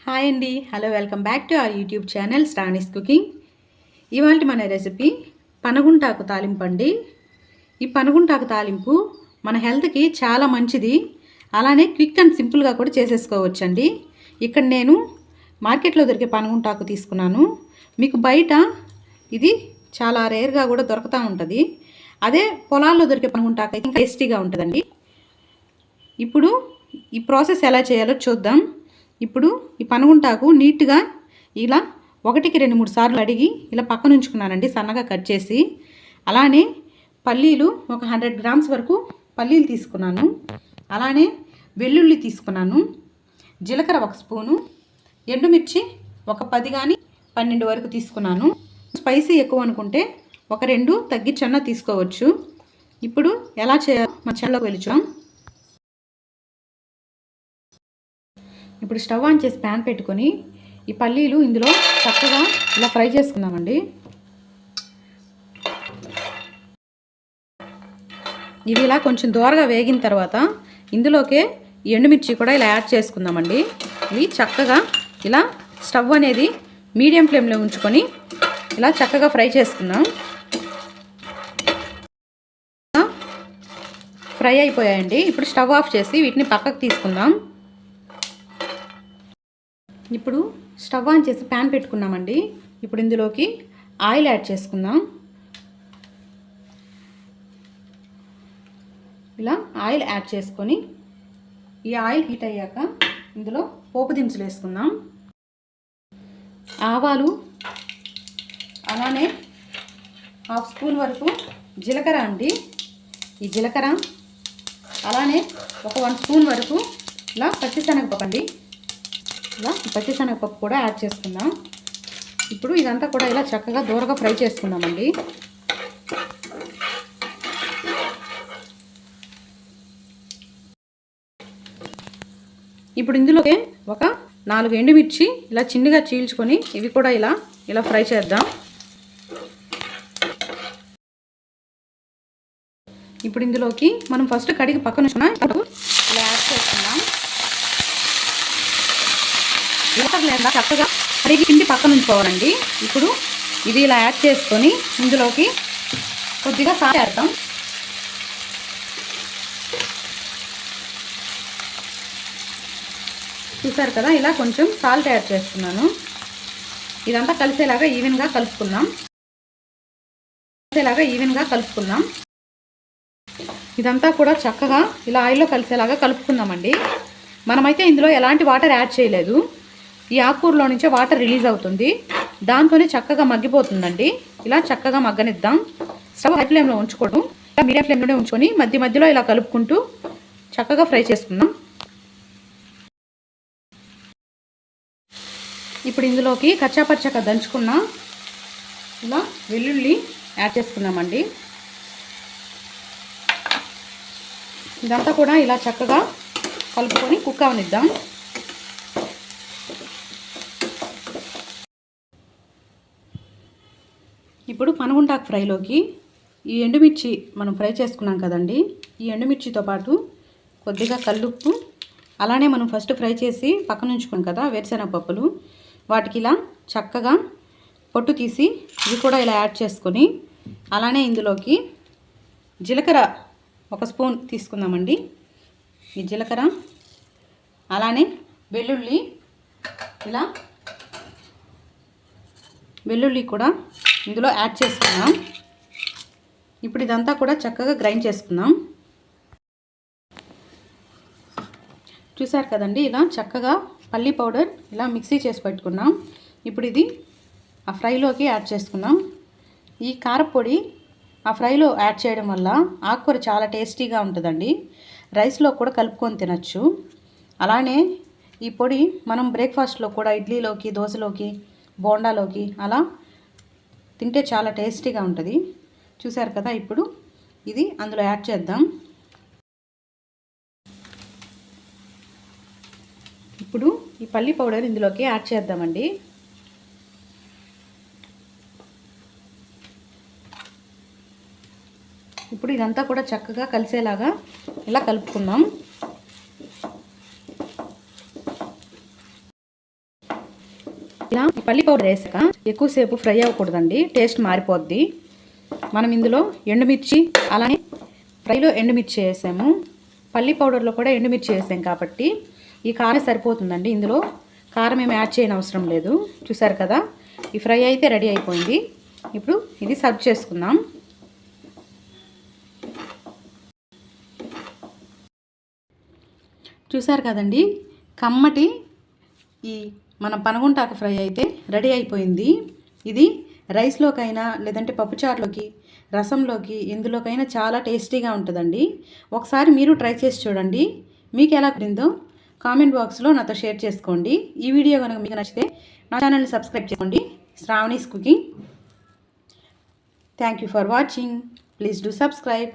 Hi అండి, hello, welcome back to our YouTube channel Sravani's cooking. ఇవాళ మన రెసిపీ పనగుంటాకు తాలింపు అండి. ఈ పనగుంటాకు తాలింపు మన హెల్త్కి చాలా మంచిది. అలానే క్విక్ అండ్ సింపుల్గా కూడా చేసేసుకోవచ్చండి. ఇక్కడ నేను మార్కెట్లో దొరికే పనగుంటాకు తీసుకున్నాను. మీకు బయట ఇది చాలా రేర్గా కూడా దొరుకుతూ ఉంటుంది. అదే పొలాల్లో దొరికే పనగుంటాకు అయితే ఇంకా టేస్టీగా ఉంటుందండి. ఇప్పుడు ఈ ప్రాసెస్ ఎలా చేయాలో చూద్దాం. ఇప్పుడు ఈ పనగుంటాకు నీట్గా ఇలా 1-2-3 సార్లు అడిగి ఇలా పక్కన ఉంచుకున్నానండి, సన్నగా కట్ చేసి. అలానే పల్లీలు ఒక 100 గ్రామ్స్ వరకు పల్లీలు తీసుకున్నాను. అలానే వెల్లుల్లి తీసుకున్నాను, జీలకర్ర 1 స్పూను, ఎండుమిర్చి ఒక 10 కానీ 12 వరకు తీసుకున్నాను. స్పైసీ ఎక్కువ అనుకుంటే ఒక 2 తగ్గించన్నా తీసుకోవచ్చు. ఇప్పుడు ఎలా చేయాలో మా ఛానల్లోకి వెళ్ళిచాం. ఇప్పుడు స్టవ్ ఆన్ చేసి ప్యాన్ పెట్టుకొని ఈ పల్లీలు ఇందులో చక్కగా ఇలా ఫ్రై చేసుకుందామండి. ఇవి ఇలా కొంచెం దోరగా వేగిన తర్వాత ఇందులోకే ఎండుమిర్చి కూడా ఇలా యాడ్ చేసుకుందామండి. ఇవి చక్కగా ఇలా స్టవ్ అనేది మీడియం ఫ్లేమ్లో ఉంచుకొని ఇలా చక్కగా ఫ్రై చేసుకుందాం. ఫ్రై అయిపోయాయండి. ఇప్పుడు స్టవ్ ఆఫ్ చేసి వీటిని పక్కకు తీసుకుందాం. ఇప్పుడు స్టవ్ ఆన్ చేసి ప్యాన్ పెట్టుకున్నామండి. ఇప్పుడు ఇందులోకి ఆయిల్ యాడ్ చేసుకుందాం. ఇలా ఆయిల్ యాడ్ చేసుకొని ఈ ఆయిల్ హీట్ అయ్యాక ఇందులో పోపు దినుసులు వేసుకుందాం. ఆవాలు, అలానే 1/2 స్పూన్ వరకు జీలకర్ర అండి. ఈ జీలకర్ర, అలానే ఒక 1 స్పూన్ వరకు ఇలా పచ్చిశనగపప్పు అండి. ఇలా పచ్చిశనగపప్పు కూడా యాడ్ చేసుకుందాం. ఇప్పుడు ఇదంతా కూడా ఇలా చక్కగా దూరగా ఫ్రై చేసుకుందామండి. ఇప్పుడు ఇందులోకి ఒక 4 ఎండుమిర్చి ఇలా చిన్నగా చీల్చుకొని ఇవి కూడా ఇలా ఫ్రై చేద్దాం. ఇప్పుడు ఇందులోకి మనం ఫస్ట్ కడిగి పక్కన ఇలా యాడ్ చేసుకుందాం. లేదా చక్కగా కడిగి పిండి పక్కన ఉంచుకోవాలండి. ఇప్పుడు ఇది ఇలా యాడ్ చేసుకొని ఇందులోకి కొద్దిగా సాల్ట్ వేద్దాం. చూసారు కదా, ఇలా కొంచెం సాల్ట్ యాడ్ చేస్తున్నాను. ఇదంతా కలిసేలాగా ఈవెన్గా కలుపుకుందాం. ఇదంతా కూడా చక్కగా ఇలా ఆయిల్లో కలిసేలాగా కలుపుకుందామండి. మనమైతే ఇందులో ఎలాంటి వాటర్ యాడ్ చేయలేదు. ఈ ఆకుకూరలో నుంచే వాటర్ రిలీజ్ అవుతుంది. దాంతోనే చక్కగా మగ్గిపోతుందండి. ఇలా చక్కగా మగ్గనిద్దాం. స్టవ్ హై ఫ్లేమ్లో ఉంచుకోవడం, మీడియం ఫ్లేమ్లోనే ఉంచుకొని మధ్య మధ్యలో ఇలా కలుపుకుంటూ చక్కగా ఫ్రై చేసుకుందాం. ఇప్పుడు ఇందులోకి కచ్చాపచ్చాగా దంచుకున్న ఇలా వెల్లుల్లి యాడ్ చేసుకుందామండి. ఇదంతా కూడా ఇలా చక్కగా కలుపుకొని కుక్ అవనిద్దాం. ఇప్పుడు పనగుంటాకు ఫ్రైలోకి ఈ ఎండుమిర్చి మనం ఫ్రై చేసుకున్నాం కదండి, ఈ ఎండుమిర్చితో పాటు కొద్దిగా కల్లుప్పు, అలానే మనం ఫస్ట్ ఫ్రై చేసి పక్కన ఉంచుకున్నాం కదా వేరుశనగ పప్పులు, వాటికి ఇలా చక్కగా పొట్టు తీసి ఇవి కూడా ఇలా యాడ్ చేసుకొని, అలానే ఇందులోకి జీలకర్ర 1 స్పూన్ తీసుకుందామండి. ఈ జీలకర్ర, అలానే వెల్లుల్లి కూడా ఇందులో యాడ్ చేసుకుందాం. ఇప్పుడు ఇదంతా కూడా చక్కగా గ్రైండ్ చేసుకుందాం. చూసారు కదండి, ఇలా చక్కగా పల్లీ పౌడర్ ఇలా మిక్సీ చేసి పెట్టుకున్నాం. ఇప్పుడు ఇది ఆ ఫ్రైలోకి యాడ్ చేసుకుందాం. ఈ కారపొడి ఆ ఫ్రైలో యాడ్ చేయడం వల్ల ఆకుకూర చాలా టేస్టీగా ఉంటుందండి. రైస్లో కూడా కలుపుకొని తినచ్చు. అలానే ఈ పొడి మనం బ్రేక్ఫాస్ట్లో కూడా ఇడ్లీలోకి, దోశలోకి, బోండాలోకి అలా తింటే చాలా టేస్టీగా ఉంటుంది. చూసారు కదా, ఇప్పుడు ఇది అందులో యాడ్ చేద్దాం. ఇప్పుడు ఈ పల్లి పౌడర్ ఇందులోకి యాడ్ చేద్దామండి. ఇప్పుడు ఇదంతా కూడా చక్కగా కలిసేలాగా ఇలా కలుపుకుందాం. ఇలా పల్లి పౌడర్ వేసాక ఎక్కువసేపు ఫ్రై అవ్వకూడదండి, టేస్ట్ మారిపోద్ది. మనం ఇందులో ఎండుమిర్చి అలానే ఫ్రైలో ఎండుమిర్చి వేసాము, పల్లి పౌడర్లో కూడా ఎండుమిర్చి వేసాం కాబట్టి ఈ కారం సరిపోతుందండి. ఇందులో కారం ఏమి యాడ్ చేయని అవసరం లేదు. చూసారు కదా, ఈ ఫ్రై అయితే రెడీ అయిపోయింది. ఇప్పుడు ఇది సర్వ్ చేసుకుందాం. చూసారు కదండి, కమ్మటి ఈ మన పనగుంటాకు ఫ్రై అయితే రెడీ అయిపోయింది. ఇది రైస్లోకైనా లేదంటే పప్పుచారులోకి, రసంలోకి, ఎందులోకైనా చాలా టేస్టీగా ఉంటుందండి. ఒకసారి మీరు ట్రై చేసి చూడండి. మీకు ఎలా కుదిరిందో కామెంట్ బాక్స్లో నాతో షేర్ చేసుకోండి. ఈ వీడియో కనుక మీకు నచ్చితే నా ఛానల్ని సబ్స్క్రైబ్ చేసుకోండి. Sravani's cooking. Thank you for watching. Please do subscribe.